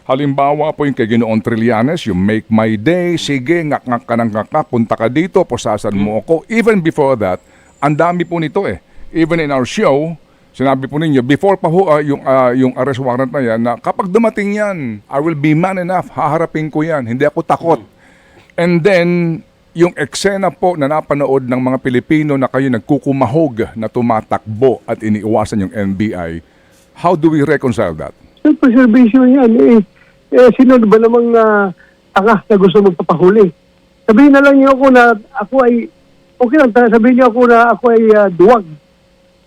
Halimbawa po yung kay Ginoong Trillanes, yung Make My Day, sige, ngak-ngak ka ng ngak, punta ka dito, pusasan mo ako. Even before that, ang dami po nito eh. Even in our show, sinabi po ninyo, before pa ho yung arrest warrant na yan, na kapag dumating yan, I will be man enough, haharapin ko yan, hindi ako takot. And then, yung eksena po na napanood ng mga Pilipino na kayo nagkukumahog na tumatakbo at iniiwasan yung NBI, how do we reconcile that? Self-preservation yan. Sino ba namang tanga na gusto magpapahuli? Sabihin na lang niyo ako na ako ay, okay lang, sabihin niyo ako na ako ay duwag.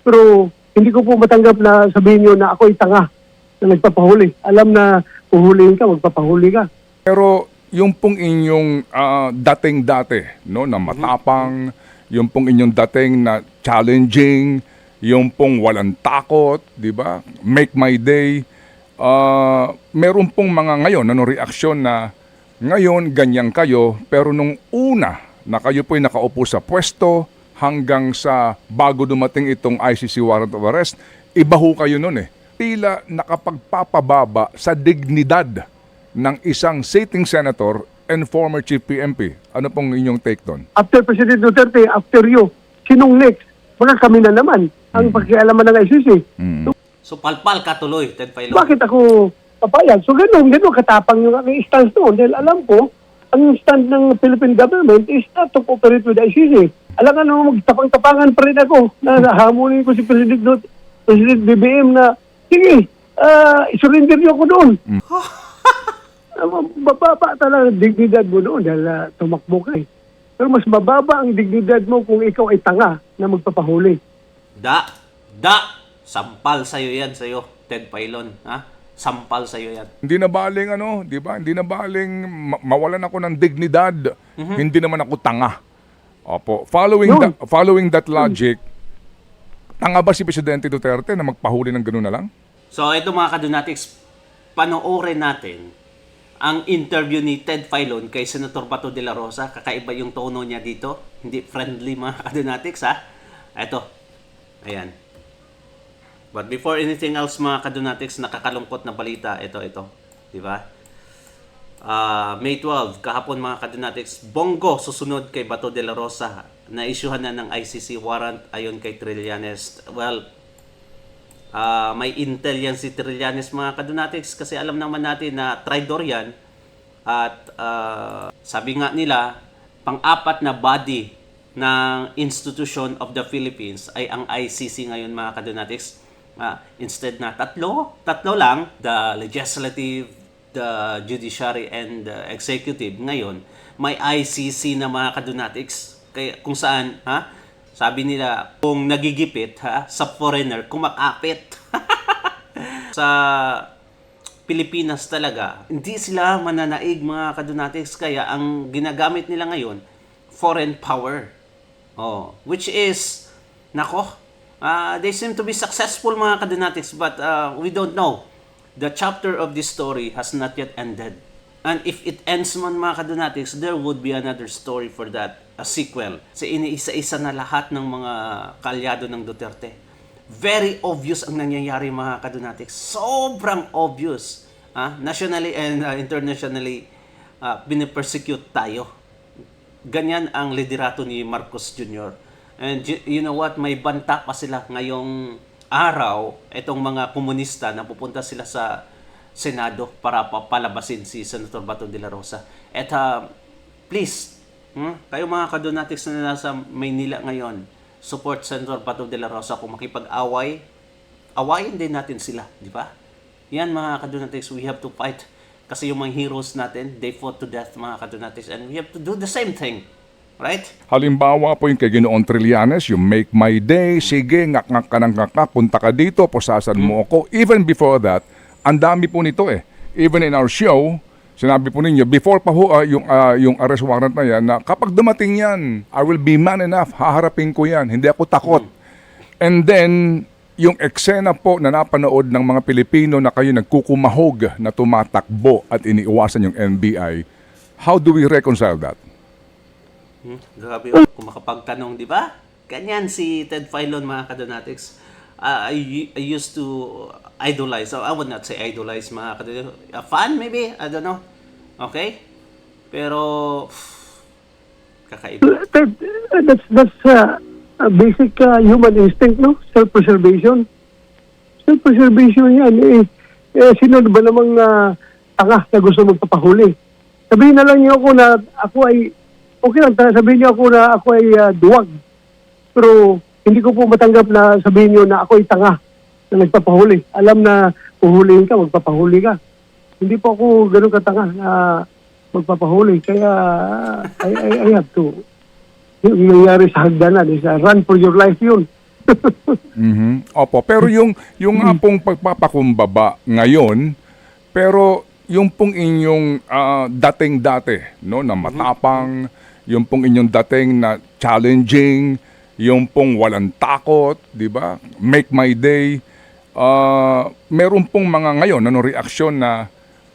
Pero hindi ko po matanggap na sabihin niyo na ako ay tanga na nagpapahuli. Alam na puhulihin ka, magpapahuli ka. Pero yung pong inyong dating dati, no, na matapang, yung pong inyong dating na challenging, yung pong walang takot, di ba? Make my day. Meron pong mga ngayon, reaksyon na ngayon ganyan kayo, pero nung una na kayo po'y nakaupo sa pwesto hanggang sa bago dumating itong ICC warrant of arrest, iba ho kayo nun eh. Tila nakapagpapababa sa dignidad ng isang sitting senator and former chief PNP. Ano pong inyong take doon? After President Duterte, after you, sinong next? Baka kami na naman ang pakialaman ng ICC. So palpal ka tuloy, Ted Filon. Bakit ako papayag? So ganun katapang yung aking stance noon. Dahil alam ko, ang stand ng Philippine government is not to cooperate with the ICC. Alam nga naman, magtapang-tapangan pa rin ako na nahamunin ko si President BBM na, sige, isurrender niyo ako doon. Mababa talaga ang dignidad mo doon dahil tumakbo ka eh. Pero mas mababa ang dignidad mo kung ikaw ay tanga na magpapahuli. Sampal sa'yo yan, Ted Filon. Ha? Sampal sa'yo yan. Hindi na baling di ba? Hindi na baling mawalan ako ng dignidad. Hindi naman ako tanga. Opo. Following that logic, tanga ba si Presidente Duterte na magpahuli ng gano'n na lang? So ito mga kadunatics, panoorin natin ang interview ni Ted Filon kay Senator Bato de la Rosa. Kakaiba yung tono niya dito. Hindi friendly mga kadunatics, ha? Ito. Ayan. But before anything else mga kadunatics, nakakalungkot na balita. Ito. Diba? May 12, kahapon mga kadunatics, Bongo susunod kay Bato de la Rosa. Na-issuehan na ng ICC warrant ayon kay Trillanes. Well, may intel yan si Trillanes mga kadunatics kasi alam naman natin na traidor yan at sabi nga nila pang-apat na body ng Institution of the Philippines ay ang ICC ngayon mga kadunatics. Instead na tatlo lang, the legislative, the judiciary and the executive, ngayon may ICC na mga kadunatics kaya kung saan sabi nila, kung nagigipit sa foreigner, kumakapit. Sa Pilipinas talaga, hindi sila mananaig mga kadunatics. Kaya ang ginagamit nila ngayon, foreign power. Which is, they seem to be successful mga kadunatics, but we don't know. The chapter of this story has not yet ended. And if it ends man mga kadunatics, there would be another story for that, a sequel. Sa iniisa-isa na lahat ng mga kalyado ng Duterte. Very obvious ang nangyayari mga kadunatics. Sobrang obvious. Nationally and internationally, pinipersecute tayo. Ganyan ang liderato ni Marcos Jr. And you know what? May banta pa sila ngayong araw, itong mga komunista na pupunta sila sa Senado para papalabasin si Senator Bato de la Rosa. At please, kayo mga kadunatics na nasa Maynila ngayon, support Senator Bato de la Rosa. Kung makipag-away, awayin din natin sila, di ba? Yan mga kadunatics, we have to fight. Kasi yung mga heroes natin, they fought to death mga kadunatics, and we have to do the same thing. Right? Halimbawa po yung kay Ginoong Trillanes, yung Make My Day, sige, ngak-ngak ka ng ngak, punta ka dito, pusasan mo ako. Even before that, ang dami po nito eh. Even in our show, sinabi po ninyo, before pa ho yung arrest warrant na yan, na kapag dumating yan, I will be man enough, haharapin ko yan, hindi ako takot. And then, yung eksena po na napanood ng mga Pilipino na kayo nagkukumahog na tumatakbo at iniiwasan yung NBI, how do we reconcile that? Grabe kung makapagtanong, di ba? Ganyan si Ted Filon mga kadonatics. I used to idolize, so I would not say idolize, mga a fan maybe, I don't know. Okay? Pero, kakaiba. That's a basic human instinct, no? Self-preservation. Self-preservation yan. Sino ba namang tanga na gusto magpapahuli? Sabihin na lang niyo ako na ako ay, okay lang, sabihin niyo ako na ako ay duwag. Pero hindi ko po matanggap na sabihin niyo na ako ay tanga na nagpapahuli. Alam na puhulihin ka, magpapahuli ka. Hindi po ako ganun katanga na magpapahuli. Kaya I have to. Yung nangyari sa hagdanan is run for your life yun. Mhm. Opo, pero yung pong pagpapakumbaba ngayon, pero yung pong inyong dating-dati, no, na matapang, yung pong inyong dating na challenging, yung pong walang takot, di ba? Make my day. Meron pong mga ngayon, reaksyon na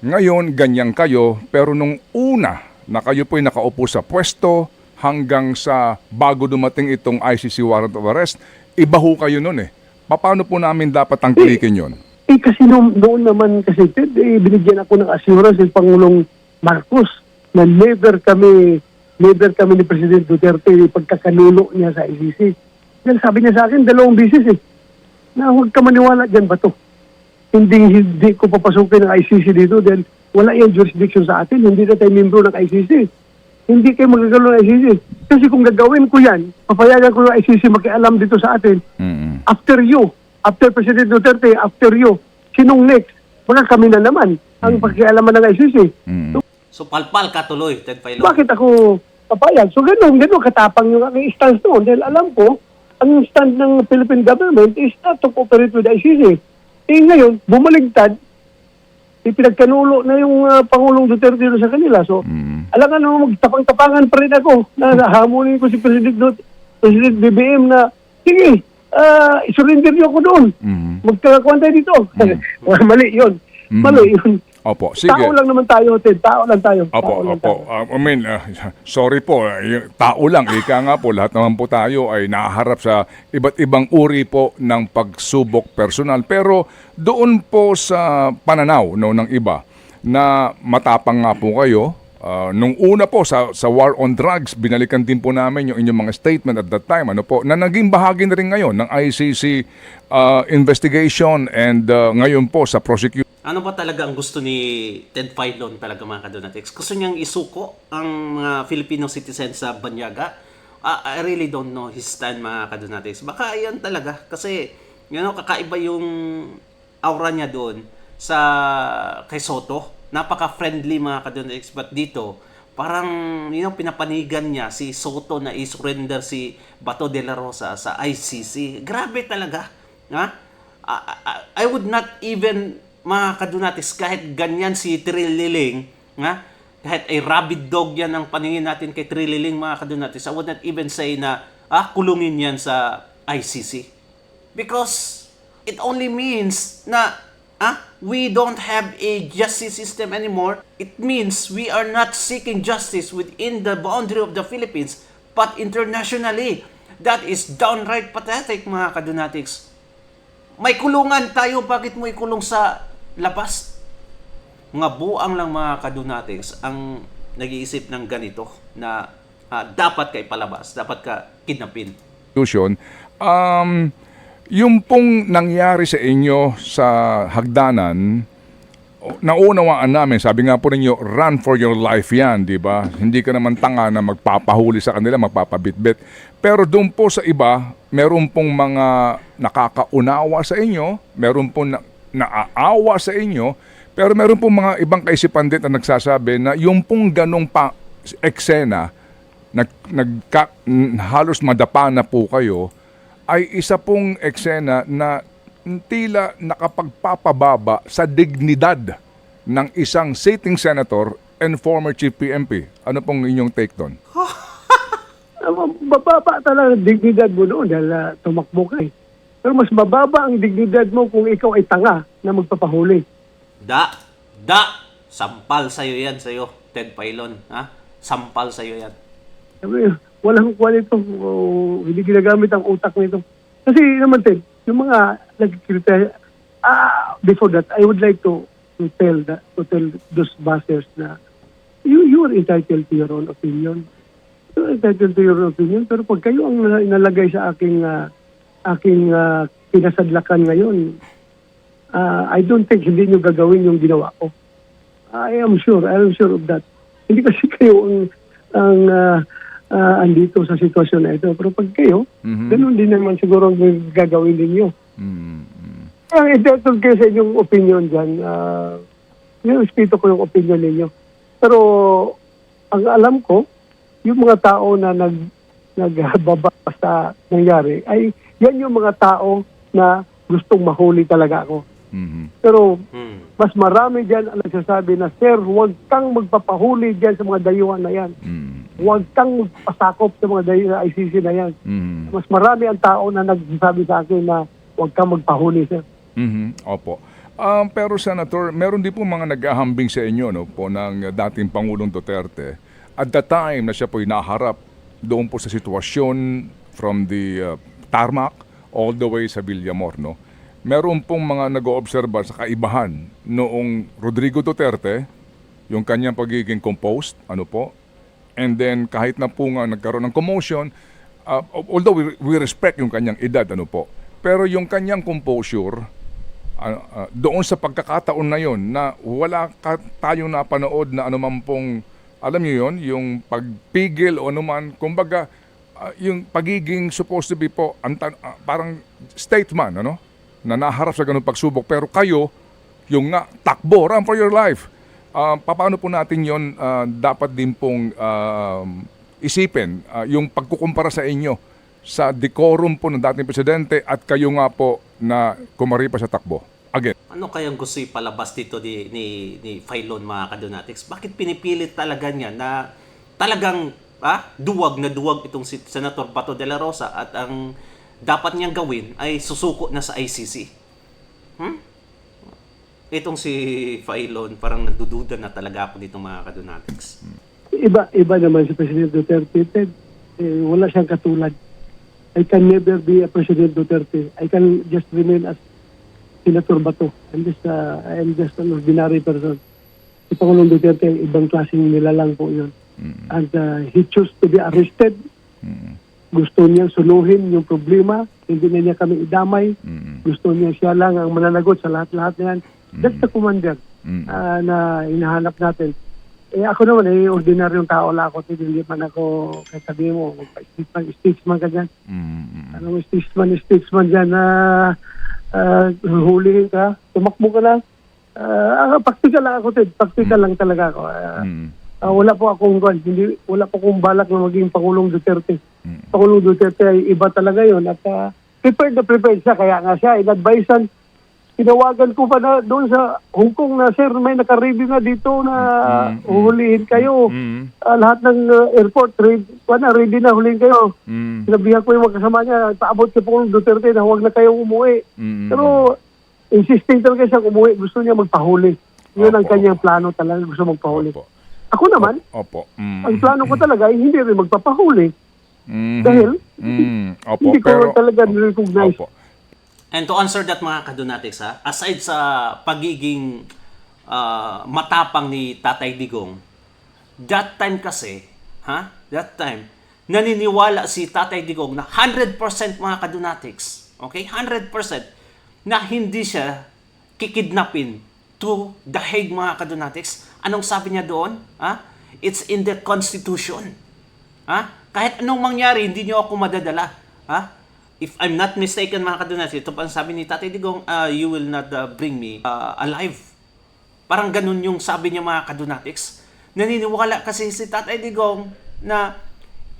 ngayon ganyan kayo, pero nung una na kayo po'y nakaupo sa pwesto hanggang sa bago dumating itong ICC warrant of arrest, iba ho kayo nun eh. Paano po namin dapat tangkilikin yon? Kasi noon naman kasi, Ted, binigyan ako ng assurance ng Pangulong Marcos na never kami ni President Duterte pagkakanulo niya sa ICC. Dahil sabi niya sa akin, 2 beses na huwag ka maniwala dyan ba to? Hindi ko papasukin ng ICC dito dahil wala yung jurisdiction sa atin. Hindi na tayo membro ng ICC. Hindi kayo magagalo ng ICC. Kasi kung gagawin ko yan, papayagan ko ng ICC makialam dito sa atin. After you, after President Duterte, after you, sinong next? Baka kami na naman ang pakialaman ng ICC. So, palpal ka tuloy, Ted Filon. Bakit ako papayag? So, ganun katapang yung aking stance noon. Dahil alam ko, ang stand ng Philippine government is not to cooperate with the ICC. Ngayon, bumaligtad, pinagkanulo na yung Pangulong Duterte sa kanila. So, alam nga naman, magtapang-tapangan pa rin ako na hamunin ko si President BBM na, sige, isurrender niyo ako doon. Magkakakuan tayo dito. Mali yun. Mali yun. Opo, sige. Tao lang naman tayo, Ted. Tao lang tayo. Opo, Tao lang opo. tayo. Sorry po. Tao lang. Ika nga po, lahat naman po tayo ay nahaharap sa iba't ibang uri po ng pagsubok personal. Pero doon po sa pananaw ng iba na matapang nga po kayo, nung una po sa war on drugs, binalikan din po namin yung inyong mga statement at that time, na naging bahagi na rin ngayon ng ICC investigation and ngayon po sa prosecution. Ano ba talaga ang gusto ni Ted Filon talaga, mga kadonatics? Gusto niyang isuko ang mga Filipino citizens sa Banyaga? I really don't know his stand, mga kadonatics. Baka yan talaga. Kasi, kakaiba yung aura niya doon kay Soto. Napaka-friendly, mga kadonatics. But dito, parang, pinapanigan niya si Soto na i-surrender si Bato de la Rosa sa ICC. Grabe talaga. Ha? I would not even, mga kadonatics, kahit ganyan si Trililing, kahit ay rabid dog yan ang paningin natin kay Trililing, mga kadonatics, I would not even say na kulungin yan sa ICC. Because it only means na we don't have a justice system anymore. It means we are not seeking justice within the boundary of the Philippines, but internationally. That is downright pathetic, mga kadonatics. May kulungan tayo, bakit mo ikulong sa labas? Mga buang lang, mga kadonatics, ang nag-iisip ng ganito na dapat ka ipalabas, dapat ka kidnapin. Yung pong nangyari sa inyo sa hagdanan, naunawaan namin, sabi nga po ninyo, run for your life yan, di ba? Hindi ka naman tanga na magpapahuli sa kanila, magpapabitbit. Pero doon po sa iba, meron pong mga nakakaunawa sa inyo, meron pong naaawa sa inyo, pero meron pong mga ibang kaisipan din na nagsasabi na yung pong ganong eksena, halos madapa na po kayo, ay isa pong eksena na tila nakapagpapababa sa dignidad ng isang sitting senator and former chief PNP. Ano pong inyong take doon? Bababa talaga ang dignidad mo noon dahil tumakbo ka eh. Pero mas mababa ang dignidad mo kung ikaw ay tanga na magpapahuli. Sampal sa'yo yan, Ted Filon. Sampal sa'yo yan. Sabi, walang kuha nito. Hindi ginagamit ang utak nito. Kasi naman, Ted, yung mga nagkikita, before that, I would like to tell those bashers na you are entitled to your own opinion. You are entitled to your own opinion. Pero pag kayo ang nalagay sa aking pinasadlakan ngayon, I don't think hindi nyo gagawin yung ginawa ko. I am sure of that. Hindi kasi kayo ang andito sa sitwasyon na ito. Pero pag kayo, ganun din naman siguro ang gagawin ninyo. Ang entitled kayo sa inyong opinion dyan, respeto ko yung opinion ninyo. Pero ang alam ko, yung mga tao na nagbaba sa nangyari, ay yan yung mga tao na gustong mahuli talaga ako. Pero mas marami dyan ang nagsasabi na, Sir, huwag kang magpapahuli dyan sa mga dayuhan na yan. Huwag kang magpasakop sa mga dayuhan na ICC na yan. Mas marami ang tao na nagsasabi sa akin na huwag kang magpahuli, Sir. Opo. Pero Senator, meron din po mga naghahambing sa inyo po ng dating Pangulong Duterte at the time na siya po naharap doon po sa sitwasyon from the tarmac all the way sa Villamor. Meron pong mga nag-oobserba sa kaibahan noong Rodrigo Duterte, yung kanyang pagiging composed, and then kahit na po nga nagkaroon ng commotion, although we respect yung kanyang edad, pero yung kanyang composure, doon sa pagkakataon na yon na wala tayong napanood na anuman pong, alam niyo yon, yung pagpigil o anuman, kumbaga, yung pagiging supposed to be po, parang statesman, na naharap sa ganung pagsubok, pero kayo, yung nga, takbo, run for your life. Paano po natin yon dapat din pong isipin, yung pagkukumpara sa inyo, sa decorum po ng dating presidente at kayo nga po na kumari pa sa takbo. Again. Ano kayang gusto ipalabas dito ni Filon, mga kadonatics? Bakit pinipilit talaga niya na talagang duwag na duwag itong si Senator Bato de la Rosa at ang dapat niyang gawin ay susuko na sa ICC? Itong si Filon, parang nagdududa na talaga ako dito, mga kadonatics. Iba naman si President Duterte. Wala siyang katulad. I can never be a President Duterte. I can just remain as Senator Bato. I am just an ordinary person. Si Pangulong Duterte, ibang klaseng nilalang po yun. And he chose to be arrested. Gusto niyang suluhin yung problema. Hindi na niya kami idamay. Gusto niya siya lang ang mananagot sa lahat-lahat na yan. That's the commander na hinahanap natin. Ako naman, ordinaryong tao lang ako. Hindi man ako, kahit sabihin mo, statesman ka dyan. Anong statesman dyan na hulihin ka, tumakbo ka lang. Praktikal lang ako, Ted. Praktikal lang talaga ako. Wala po akong balak na maging Pangulong Duterte. Pangulong Duterte ay iba talaga yon at prepared siya. Kaya nga siya, in-advisean, tinawagan ko pa na doon sa Hong Kong na, Sir, may naka-review na dito na huhulihin kayo. Lahat ng airport, ready na hulihin kayo. Sinabihan ko yung mga kasama niya, paabot kay Pangulong Duterte na huwag na kayong umuwi. Pero insisting talaga siya umuwi. Gusto niya magpahuli. Yun ang kanyang plano talaga. Gusto magpahuli. Ako naman, ang plano ko talaga ay hindi rin magpapahuli. Dahil hindi ko talaga recognize. And to answer that, mga kadonatics, aside sa pagiging matapang ni Tatay Digong, that time kasi, naniniwala si Tatay Digong na 100% mga kadonatics, okay, 100% na hindi siya kikidnapin to The Hague, mga kadonatics. Anong sabi niya doon? It's in the Constitution. Kahit anong mangyari, hindi niyo ako madadala. If I'm not mistaken, mga kadonatics, ito pa ang sabi ni Tatay Digong, you will not bring me alive. Parang ganun yung sabi niya, mga kadonatics. Naniniwala kasi si Tatay Digong na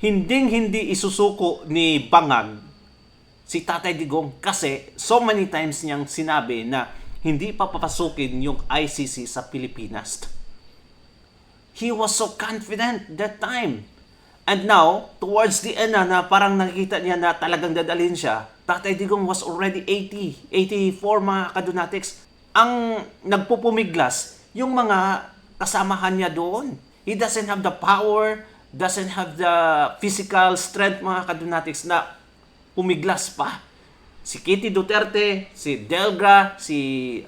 hindi isusuko ni Bangag si Tatay Digong kasi so many times niyang sinabi na hindi papapasukin yung ICC sa Pilipinas. He was so confident that time. And now, towards the end na parang nakikita niya na talagang dadalhin siya, Tatay Digong was already 84, mga kadonatics. Ang nagpupumiglas, yung mga kasamahan niya doon. He doesn't have the power, doesn't have the physical strength, mga kadonatics, na pumiglas pa Si Kitty Duterte, si Delgra, si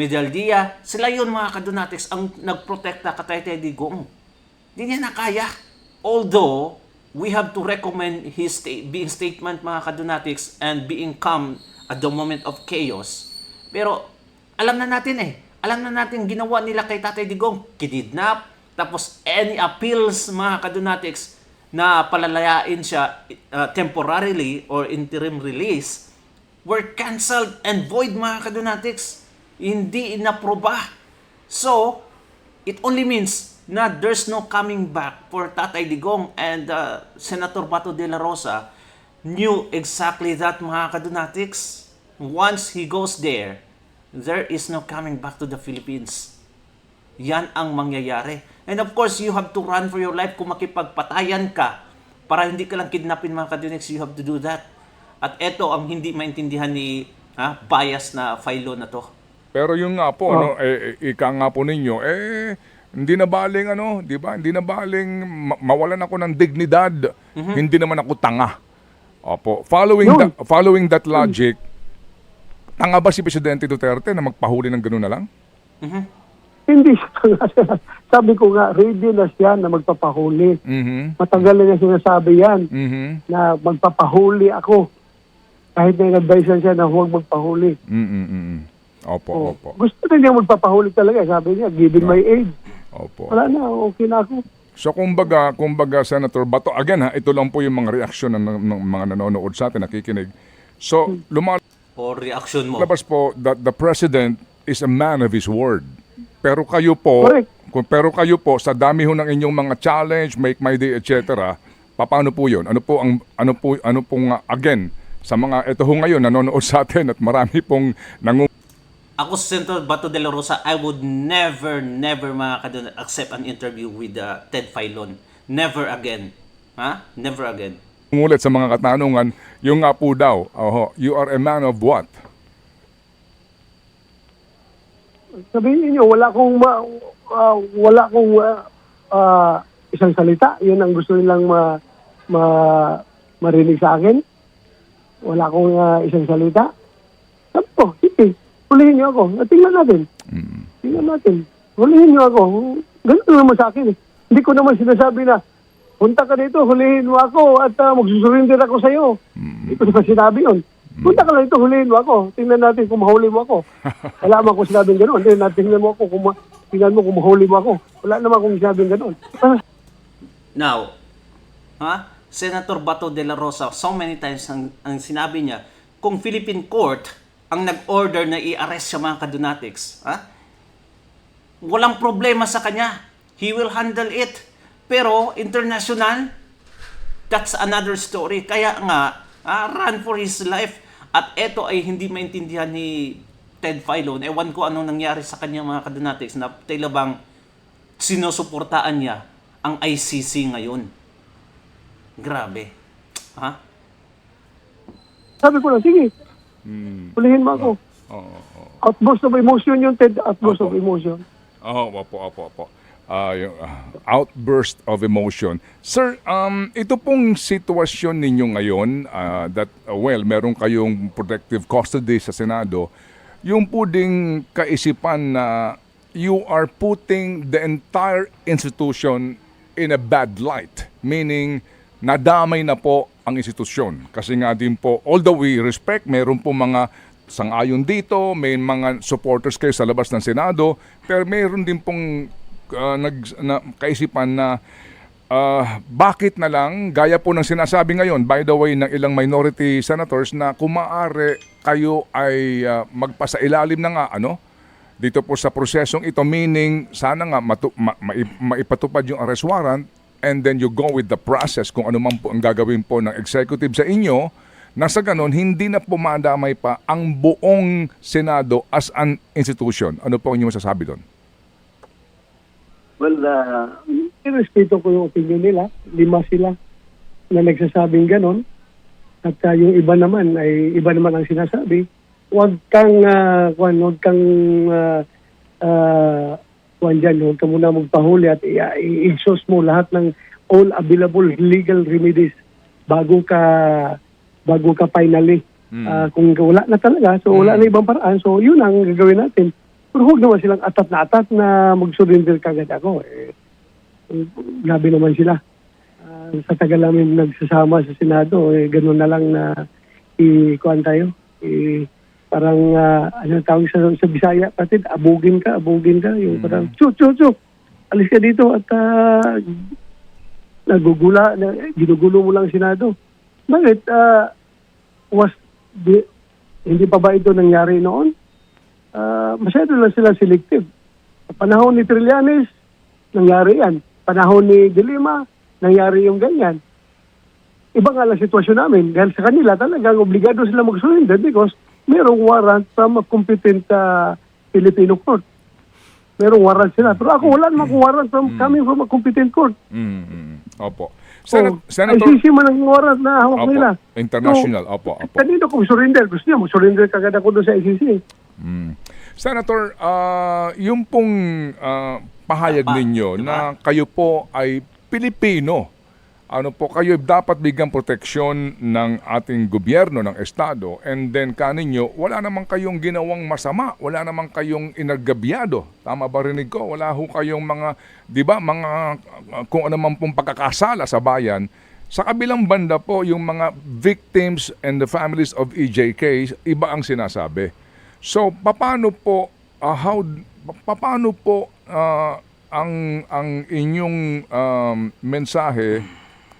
Medaldia, sila yun mga kadonatics ang nagprotekta kay Ted Digong. Hindi niya na kaya. Although, we have to recommend his being statement mga kadonatics and being calm at the moment of chaos. Pero alam na natin alam na natin ginawa nila kay Tatay Digong, kidnap, tapos any appeals mga kadonatics na palalayain siya temporarily or interim release were canceled and void mga kadonatics. Hindi inaproba. So, it only means na there's no coming back for Tatay Digong, and Senator Bato de la Rosa knew exactly that mga kadonatics. Once he goes there is no coming back to the Philippines. Yan ang mangyayari. And of course, you have to run for your life. Kung makipagpatayan ka para hindi ka lang kidnapin mga kadonatics, you have to do that. At eto ang hindi maintindihan ni bias na Philo na to. Pero yung nga po, ika nga po ninyo, hindi na baling di ba? Hindi na baling mawalan ako ng dignidad. Hindi naman ako tanga. Opo. Following that logic, tanga ba si Presidente Duterte na magpahuli ng gano'n na lang? Hindi siya. Sabi ko nga, ready na siya na magpapahuli. Matagal na niya sinasabi yan, na magpapahuli ako. Kahit na in-advise siya na huwag magpahuli. Opo. Gusto na niya magpapahuli talaga. Sabi niya, given my age. Opo. Wala na, okay na ako. So kumbaga Senator Bato, again ito lang po yung mga reaksyon ng mga nanonood sa atin, nakikinig. So O reaction mo. lumabas po that the President is a man of his word. Pero kayo po, Correct. Sa dami ho ng inyong mga challenge, make my day, etc. Paano po 'yon? Ano pong again sa mga ito ho ngayon nanonood sa atin at marami pong Ako si Senator Bato de la Rosa, I would never mga kadonatics accept an interview with Ted Filon. Never again. Never again. Ngulit sa mga katanungan, yung nga po daw, you are a man of what? Sabihin niyo, wala akong isang salita. Yun ang gusto nilang marinig sa akin. Wala akong isang salita. Sabi ko, sige, hulihin niyo ako. Tingnan natin. Hulihin niyo ako. Ganito naman sa akin. Hindi ko naman sinasabi na, punta ka dito, hulihin mo ako at magsusurrender ako sa iyo. Hindi ko naman sinabi yun. Punta ka lang dito, hulihin mo ako. Tingnan natin kung mahuli mo ako. Wala naman kung sinabing gano'n. Tingnan mo kung mahuli mo ako. Wala naman kung sinabing gano'n. Now, Senator Bato de la Rosa, so many times ang sinabi niya, kung Philippine court ang nag-order na i-arrest siya mga kadonatics, walang problema sa kanya. He will handle it. Pero international, that's another story. Kaya nga, run for his life. At eto ay hindi maintindihan ni Ted Filon. Ewan ko anong nangyari sa kanya mga kadonatics na tila bang sinusuportaan niya ang ICC ngayon. Grabe. Sabi ko lang, sige, hulihin mo ako. Outburst of emotion yun, Ted. Outburst of emotion. Opo. Yung outburst of emotion. Sir, ito pong sitwasyon ninyo ngayon that, meron kayong protective custody sa Senado, yung po ding kaisipan na you are putting the entire institution in a bad light. Meaning, nadamay na po ang institusyon. Kasi nga din po, although we respect, meron po mga sang-ayon dito, may mga supporters kayo sa labas ng Senado, pero meron din pong kaisipan na bakit na lang, gaya po ng sinasabi ngayon, by the way, ng ilang minority senators na kung maaari kayo ay magpasailalim na nga, dito po sa prosesong ito, meaning sana nga maipatupad yung arrest warrant and then you go with the process kung ano man po ang gagawin po ng executive sa inyo, na sa ganon, hindi na po madamay pa ang buong Senado as an institution. Ano po ang inyong masasabi doon? Well, irespeto ko yung opinion nila. 5 sila na nagsasabing ganon. At yung iba naman ang sinasabi. Huwag kang huwag ka muna magpahuli at i-exhaust mo lahat ng all available legal remedies bago ka finally Kung wala na talaga, so wala na ibang paraan, so yun ang gagawin natin. Pero huwag naman silang atat na mag-surrender kagad ako. Grabe naman sila. Sa tagal namin nagsasama sa Senado, gano'n na lang na ikuan tayo. Parang, ano tawag sa Bisaya, patid, abugin ka. Yung parang, chuk, alis ka dito at ginugulo mo lang Senado. Bakit? Hindi pa ba ito nangyari noon? Masyado lang sila selective. Sa panahon ni Trillanes, nangyari yan. Panahon ni De Lima, nangyari yung ganyan. Iba nga lang sitwasyon namin. Dahil sa kanila talagang obligado sila mag-surrender because merong warrant from a competent Filipino court. Merong warrant sila. Pero ako wala namang warrant coming from a competent court. Opo. Senator, ICC man ang warrant na hawak opo, nila. international, opo. Kanino ko surrender? Gusto niya, mag-surrender kagad ako doon sa ICC. Senator, yung pong pahayag ninyo na kayo po ay Pilipino, ano po, kayo dapat bigyan proteksyon ng ating gobyerno, ng Estado, and then kaninyo, wala naman kayong ginawang masama, wala naman kayong inagabyado. Tama ba rinig ko? Wala ho kayong mga, di ba, mga kung ano man pong pagkakasala sa bayan. Sa kabilang banda po, yung mga victims and the families of EJK, iba ang sinasabi. So, paano po, ang inyong mensahe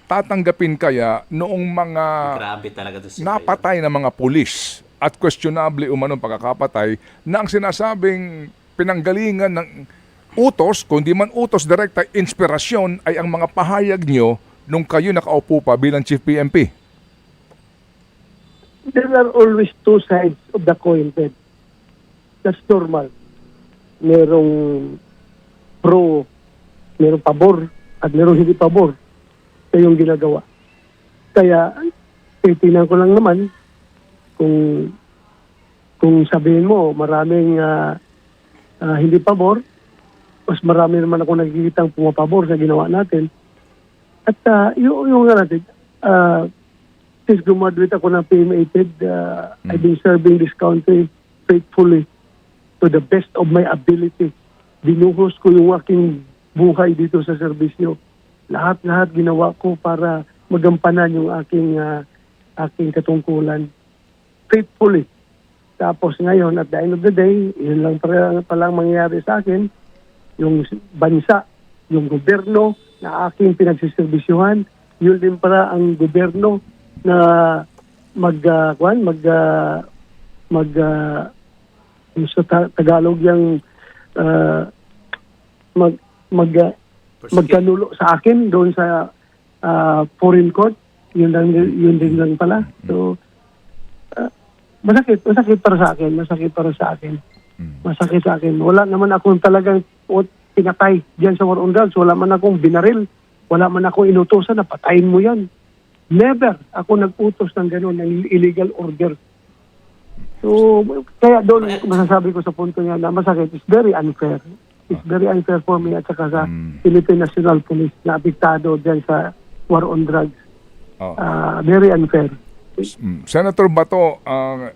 tatanggapin kaya noong mga Grabe talaga to si napatay na mga pulis at questionable umanong pagkakapatay na ang sinasabing pinanggalingan ng utos, kundi man utos direkta, inspirasyon ay ang mga pahayag nyo nung kayo nakaupo pa bilang Chief PNP? There are always two sides of the coin, Ted. That's normal. Merong merong pabor at merong hindi pabor sa yung ginagawa. Kaya, titingnan ko lang naman kung sabihin mo maraming hindi pabor, mas marami naman ako nakikitang pumapabor sa ginawa natin. At yung nga natin, since graduate ako ng PMA-TED, I've been serving this country faithfully to the best of my ability. Binuhos ko yung aking buhay dito sa serbisyo. Lahat ginawa ko para magampanan yung aking katungkulan. Faithfully. Tapos ngayon, at the end of the day, yun lang palang mangyayari sa akin, yung bansa, yung gobyerno na aking pinagsiserbisyuhan, yun din para ang gobyerno na sa Tagalog yung magkanulo sa akin doon sa foreign court. Yun din lang pala. So, masakit para sa akin. Masakit sa akin. Wala naman akong talagang pinatay diyan sa war on drugs. Wala man akong binaril. Wala man akong inutosan na patayin mo yan. Never ako nag-utos ng gano'n, ng illegal order. So, kaya doon masasabi ko sa punto niya na masakit. It's very unfair. It's very unfair for me at saka sa Philippine National Police na apektado dyan sa war on drugs. Very unfair. Senator Bato,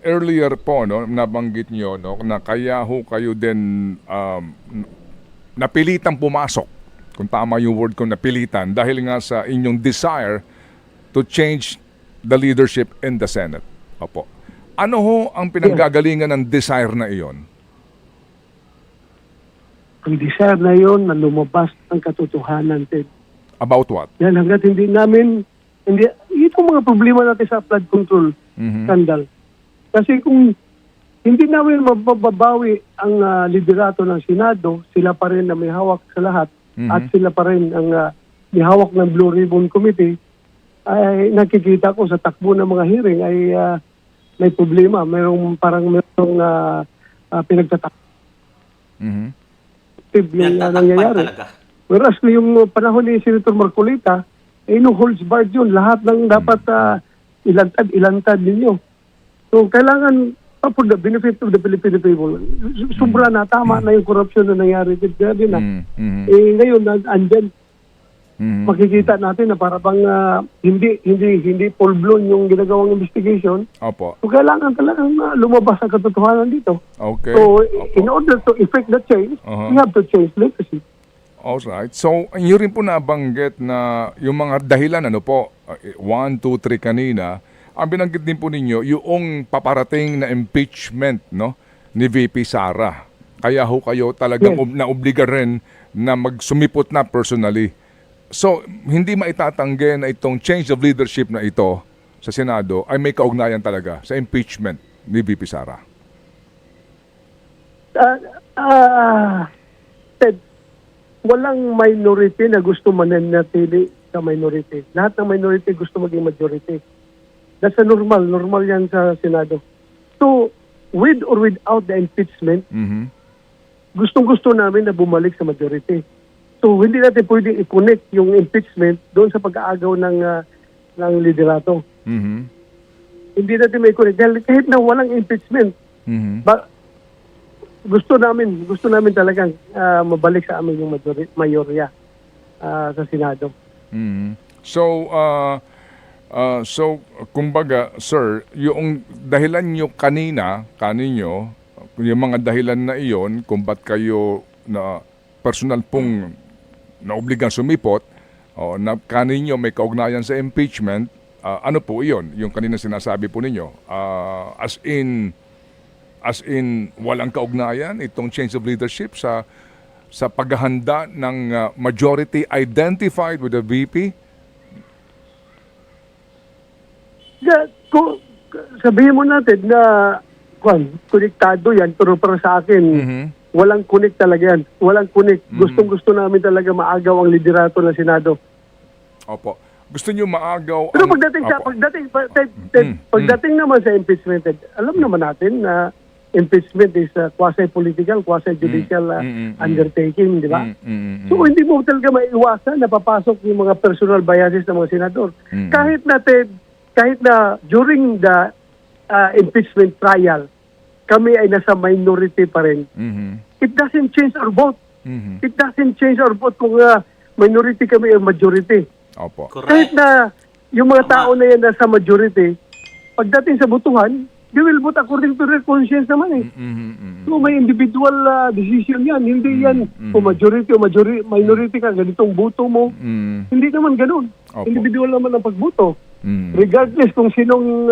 earlier po nabanggit nyo na kaya ho kayo din napilitang pumasok, kung tama yung word ko, napilitan, dahil nga sa inyong desire to change the leadership in the Senate. Opo. Ano ho ang pinanggagalingan ng desire na iyon? Ang desire na iyon na lumabas ang katotohanan, Ted. About what? Yan, hanggat itong mga problema natin sa flood control scandal. Kasi kung hindi namin mababawi ang liderato ng Senado, sila pa rin na may hawak sa lahat at sila pa rin ang may hawak ng Blue Ribbon Committee, ay nakikita ko sa takbo ng mga hearing ay may problema. Merong pinagtatak. Yung nangyayari. Whereas yung panahon ni Senator Marcolita, no holds barred yun. Lahat ng dapat ilantad ninyo. So, kailangan, for the benefit of the Filipino people, sobra na, tama na yung korupsyon na nangyari. Ngayon, andyan, makikita natin na para bang hindi full blown yung ginagawang investigation. Opo. So kailangan talagang lumabas ang katotohanan dito. Okay. So Opo. in order to effect the change, we have to change literacy. Alright. So, inyo rin po nabanggit na yung mga dahilan, 1, 2, 3 kanina, ang binanggit din po ninyo, yung paparating na impeachment, no, ni VP Sara. Kaya ho kayo talagang Yes. naobliga rin na magsumipot na personally. So, hindi maitatanggi na itong change of leadership na ito sa Senado ay may kaugnayan talaga sa impeachment ni VP Sara. Ted, walang minority na gusto mananatili sa minority. Lahat ng minority gusto maging majority. That's a normal yan sa Senado. So, with or without the impeachment, gustong-gusto namin na bumalik sa majority. So, hindi natin pwedeng i-connect yung impeachment doon sa pag-aagaw ng liderato. Hindi natin may connect. Dahil kahit na walang impeachment, gusto namin talagang mabalik sa amin yung mayorya sa Senado. So, kumbaga, sir, yung dahilan nyo kaninyo, yung mga dahilan na iyon, kung ba't kayo na personal pong naobligang sumipot, na kaninyo may kaugnayan sa impeachment, ano po iyon? Yung kanina sinasabi po ninyo, as in walang kaugnayan itong change of leadership sa paghahanda ng majority identified with the VP? Sabihin mo natin na konektado yan, pero para sa akin, walang connect talaga yan. Walang connect. Gustong-gusto namin talaga maagaw ang liderato ng Senado. Opo. Gusto niyo maagaw Pero ang... pagdating naman sa impeachment, alam naman natin na impeachment is quasi-political, quasi-judicial undertaking, di ba? So hindi mo talaga maiiwasan na papasok yung mga personal biases ng mga senador. Kahit na during the impeachment trial, kami ay nasa minority pa rin. It doesn't change our vote. It doesn't change our vote kung minority kami o majority. Opo. Correct. Kahit na yung mga tao na yan nasa majority, pagdating sa botohan, they will vote according to their conscience naman eh. So may individual decision yan. Hindi yan kung majority o minority ka, ganitong boto mo. Hindi naman ganun. Opo. Individual naman ang pagboto. Regardless kung sinong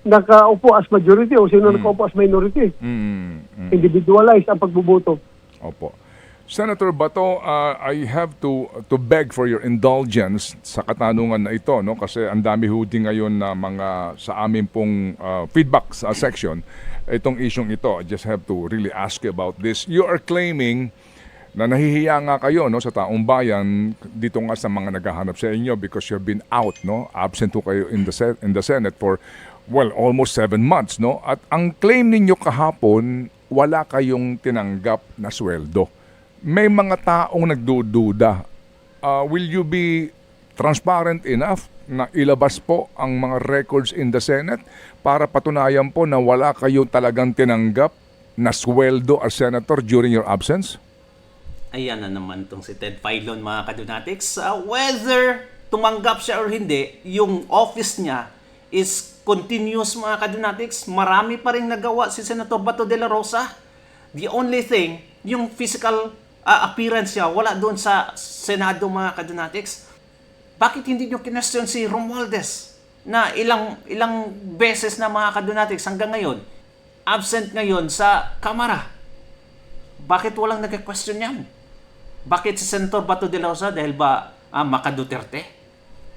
nakaupo as majority o sino nakaupo as minority. Individualized ang pagboboto. Opo. Senator Bato, I have to beg for your indulgence sa katanungan na ito, no, kasi ang dami hudi ngayon na mga sa amin pong feedback section itong isyong ito. I just have to really ask you about this. You are claiming na nahihiya nga kayo, no, sa taong bayan dito nga sa mga naghahanap sa inyo because you've been out, no, absent to kayo in the Senate for almost 7 months, no. At ang claim ninyo kahapon, wala kayong tinanggap na sweldo. May mga taong nagdududa. Will you be transparent enough na ilabas po ang mga records in the Senate para patunayan po na wala kayong talagang tinanggap na sweldo as senator during your absence? Ayan na naman tong si Ted Filon, mga kadunatics. Whether tumanggap siya or hindi, yung office niya is continuous, mga kadunatics. Marami pa rin nagawa si Senator Bato de la Rosa. The only thing, yung physical appearance niya, wala doon sa Senado, mga kadunatics. Bakit hindi nyo kinestyon si Romualdez na ilang beses na, mga kadunatics, hanggang ngayon, absent ngayon sa Kamara? Bakit walang nag-question yan? Bakit si Senator Bato de la Rosa? Dahil ba maka-Duterte?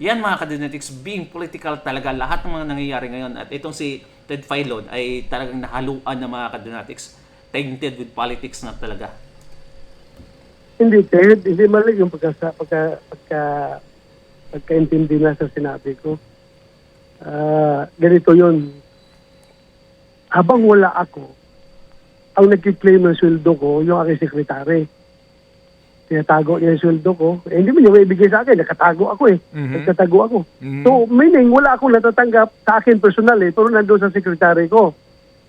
Yan, mga kadunatics, being political talaga lahat ng mga nangyayari ngayon. At itong si Ted Filon ay talagang nahaluan ng mga kadunatics, tainted with politics na talaga. Hindi, Ted. Hindi mali yung pagkaintindi na sa sinabi ko. Ganito yun. Habang wala ako, ang nag-claim ng sweldo ko, yung aking sekretary. Tinatago niya yung sweldo ko. Hindi mo niya maibigay sa akin. Nakatago ako eh. Nagtatago ako. So, meaning, wala akong natatanggap sa akin personal eh. Pero nandun sa sekretary ko.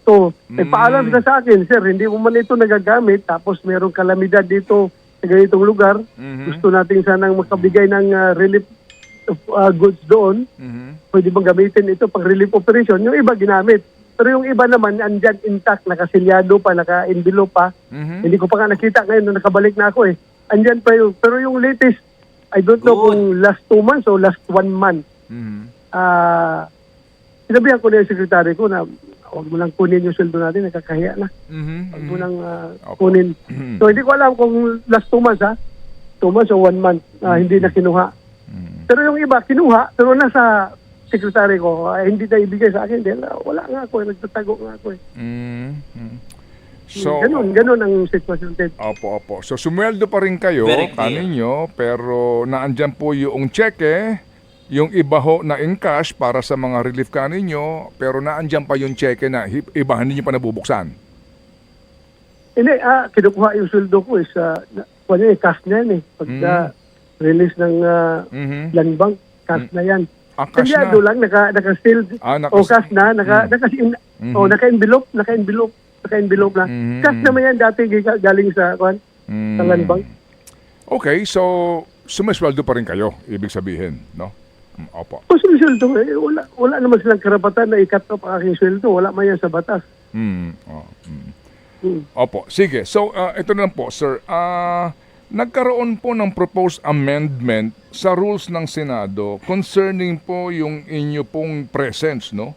So, paalam na sa akin, sir, hindi mo man ito nagagamit. Tapos, merong kalamidad dito sa ganitong lugar. Mhm. Gusto natin sanang makabigay ng relief of goods doon. Mhm. Pwede bang gamitin ito pang relief operation? Yung iba ginamit. Pero yung iba naman, andyan intact, nakasilyado pa, naka-envelope pa. Mhm. Hindi ko pa nga nakita ngayon na nakabalik na ako eh. Andyan pa yun. Pero yung latest, I don't know Good. kung last 2 months o last 1 month. Mhm. Sinabihan ko na yung sekretary ko na huwag mo lang kunin yung sweldo natin, nakakahiya na. Mhm. Huwag mo lang Opo. kunin. Mhm. So hindi ko alam kung last 2 months 2 months o 1 month hindi na kinuha. Mhm. Pero yung iba kinuha, pero nasa sekretary ko, hindi na ibigay sa akin dahil wala nga ako, nagtatago nga ako eh. Mhm. So, Ganun ang sitwasyon, Ted. opo. So, sumweldo pa rin kayo, Very clear. kaninyo, pero naandyan po yung cheque, yung iba ho na in cash para sa mga relief kaninyo, pero naandyan pa yung cheque na iba hindi nyo pa nabubuksan. Hindi, kinukuha yung sweldo ko cash na yan eh. Pagka release ng Mhm. land bank, cash na yan. Cash Kanyado na. lang, naka-sealed. Naka- O cash na, naka-envelope na. Mhm. Cash naman yan dati galing sa land bank. Okay, so sumisweldo pa rin kayo, ibig sabihin, no? Opo. Kung sumisweldo, wala naman silang karapatan na i-cut off ang aking sweldo. Wala man yan sa batas. Opo, sige. So, ito na lang po, sir. Nagkaroon po ng proposed amendment sa rules ng Senado concerning po yung inyo pong presence, no?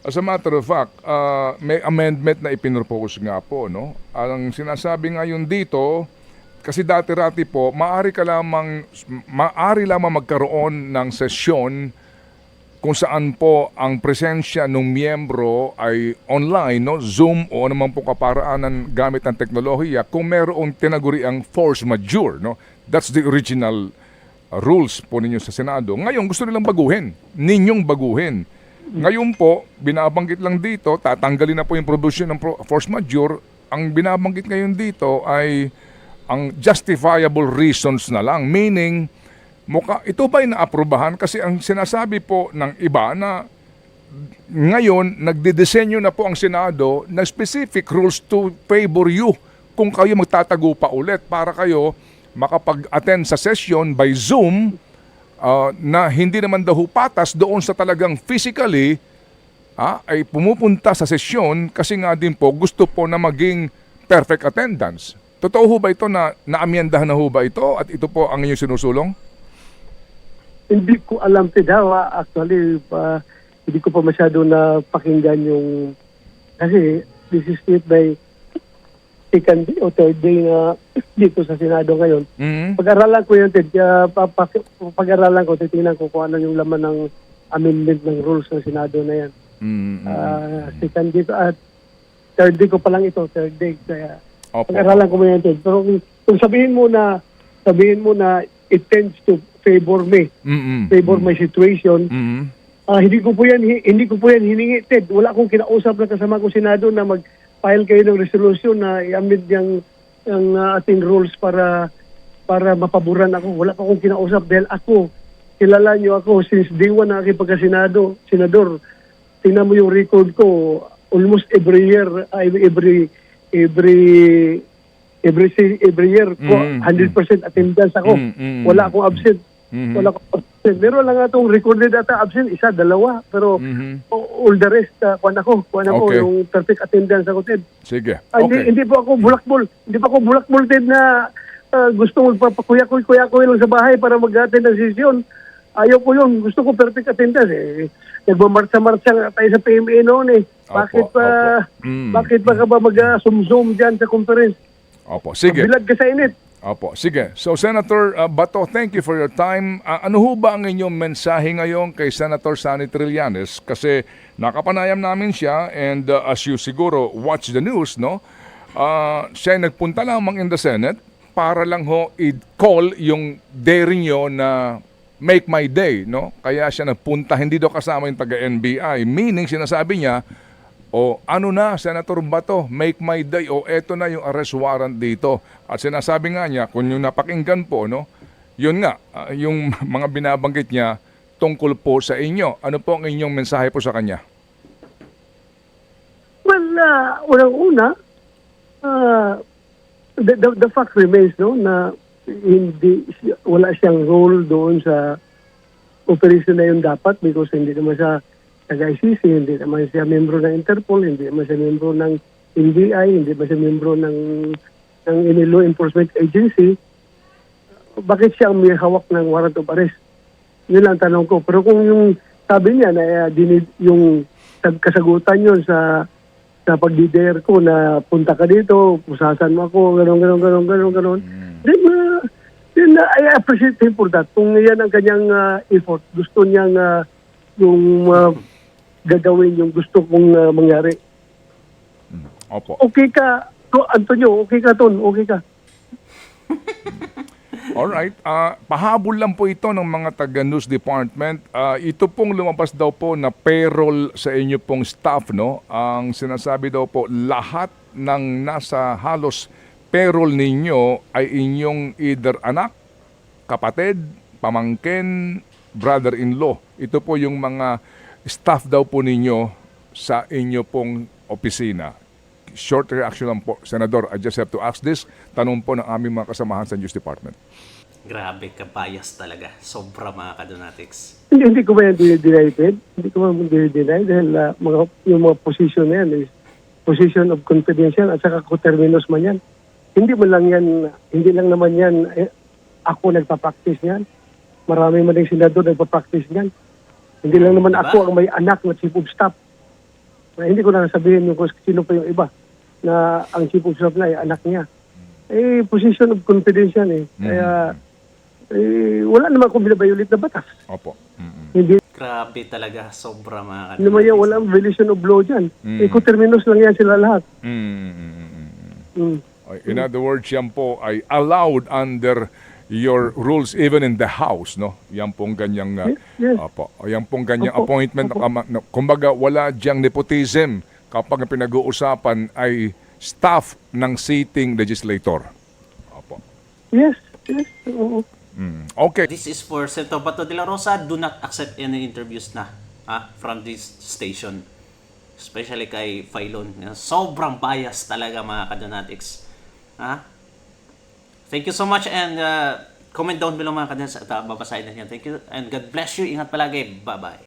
As a matter of fact, may amendment na ipinropose nga po, no? Ang sinasabi ngayon dito, kasi dati-rati po, maaari lamang magkaroon ng sesyon kung saan po ang presensya ng miyembro ay online, no? Zoom o anumang po kaparaanan gamit ng teknolohiya kung mayroong tinaguriang force majeure, no? That's the original rules po ninyo sa Senado. Ngayon, gusto nilang ninyong baguhin. Ngayon po, binabanggit lang dito, tatanggalin na po yung provision ng force majeure. Ang binabanggit ngayon dito ay ang justifiable reasons na lang. Meaning, ito ba'y naaprubahan? Kasi ang sinasabi po ng iba na ngayon, nagdidesenyo na po ang Senado na specific rules to favor you kung kayo magtatago pa ulit para kayo makapag-attend sa session by Zoom na hindi naman daw patas doon sa talagang physically ay pumupunta sa sesyon kasi nga din po gusto po na maging perfect attendance. Totoo ho ba ito na naamyendahan na ho ba ito at ito po ang inyong sinusulong? Hindi ko alam, Ted. Actually, hindi ko pa masyado na pakinggan yung... Kasi this is it by second day o third day na dito sa Senado ngayon. Mhm. Pag-aralan ko yun, Ted. Pag-aralan ko, titingnan ko kung ano yung laman ng amendment ng rules ng Senado na yan. Second day at third day ko pa lang ito, third day. Kaya Opo. pag-aralan ko mo yan, Ted. Pero kung sabihin mo na it tends to favor me, favor my situation, hindi ko po yan hiningi, Ted. Wala akong kinausap na kasama ko Senado na mag-file kayo ng resolution na i-amend yung ating rules para mapaboran ako. Wala pa akong kinausap dahil ako, kilala niyo ako since day one na aking pagka-senador. Tingnan mo yung record ko almost every year, every year ko 100% attendance ako. Wala akong absent. Wala akong absent. Meron lang atong recorded ata absent, isa, dalawa. Pero all the rest, kuwan ako Okay. yung perfect attendance ako, Ted. Sige. Hindi po ako bulakbol. Hindi pa ako bulakbol, Ted, na gusto magpapakuya-kuya lang sa bahay para mag-attend ng session. Ayaw ko yun. Gusto ko perfect attendance. Nagmamarcha-marcha nga tayo sa PMA noon eh. Bakit pa ka ba mag-zoom dyan sa conference? Opo, sige. Bilad ka sa init. Opo, sige. So, Senator Bato, thank you for your time. Ano ho ba ang inyong mensahe ngayon kay Senator Sonny Trillanes? Kasi nakapanayam namin siya and as you siguro watch the news, no? Siya ay nagpunta lamang in the Senate para lang ho i-call yung daring nyo na make my day, no? Kaya siya nagpunta, hindi daw kasama yung taga-NBI. Meaning, sinasabi niya, ano na, Senator Bato, make my day, eto na yung arrest warrant dito. At sinasabi nga niya, kung yung napakinggan po, no, yun nga, yung mga binabanggit niya tungkol po sa inyo. Ano po ang inyong mensahe po sa kanya? Well, unang-una, the fact remains, no, na wala siyang role doon sa operation na yun dapat because hindi naman siya taga-ICC, hindi naman siya membro ng Interpol, hindi naman siya membro ng NBI, hindi naman siya membro ng any law enforcement agency. Bakit siya ang may hawak ng warrant of arrest? Yun lang tanong ko. Pero kung yung sabi niya na yung kasagutan yun sa pag-dare ko na punta ka dito, pusasan mo ako, gano'n. Then I appreciate him for that. Kung yan ang kanyang effort, gusto niyang yung gagawin yung gusto kong mangyari. Opo. Okay ka, Antonio, okay ka, Ton, okay ka. Alright. Pahabol lang po ito ng mga taga-news department. Ito pong lumabas daw po na payroll sa inyo pong staff, no? Ang sinasabi daw po, lahat ng nasa halos payroll ninyo ay inyong either anak, kapatid, pamangkin, brother-in-law. Ito po yung mga staff daw po ninyo sa inyo pong opisina. Short reaction lang po, Senador. I just have to ask this. Tanong po ng aming mga kasamahan sa News Department. Grabe ka, bias talaga. Sobra mga kadonatics. Hindi ko ba yan dinideny, Ted? Hindi ko ba dinideny dahil yung mga position na yan is position of confidential at saka coterminous man yan. Hindi lang naman yan, ako nagpa-practice yan. Marami man yung senador nagpa-practice yan. Hindi lang naman Diba? ako ang may anak na chief of staff. Na hindi ko na sabihin yung kung sino pa yung iba na ang chief of staff na ay anak niya. Position of confidence yan eh. Kaya wala naman akong binabayulit na batas. Opo. Hindi Grabe talaga. Sobra mga naman yan, walang violation of law dyan. Coterminous lang yan sila lahat. In other words, yan po ay allowed under your rules even in the house, no? Yan pong ganyang Yes. opo. Yan pong ganyang Opo. appointment. Opo. Kumbaga wala diyang nepotism kapag ang pinag-uusapan ay staff ng sitting legislator. Opo. Yes. Oo. Okay. This is for Senator Bato de la Rosa. Do not accept any interviews na from this station. Especially kay Filon. Sobrang bias talaga mga kadonatics. Thank you so much and comment down below mga kadonatics at babasahin na yan. Thank you and God bless you. Ingat palagi. Bye-bye.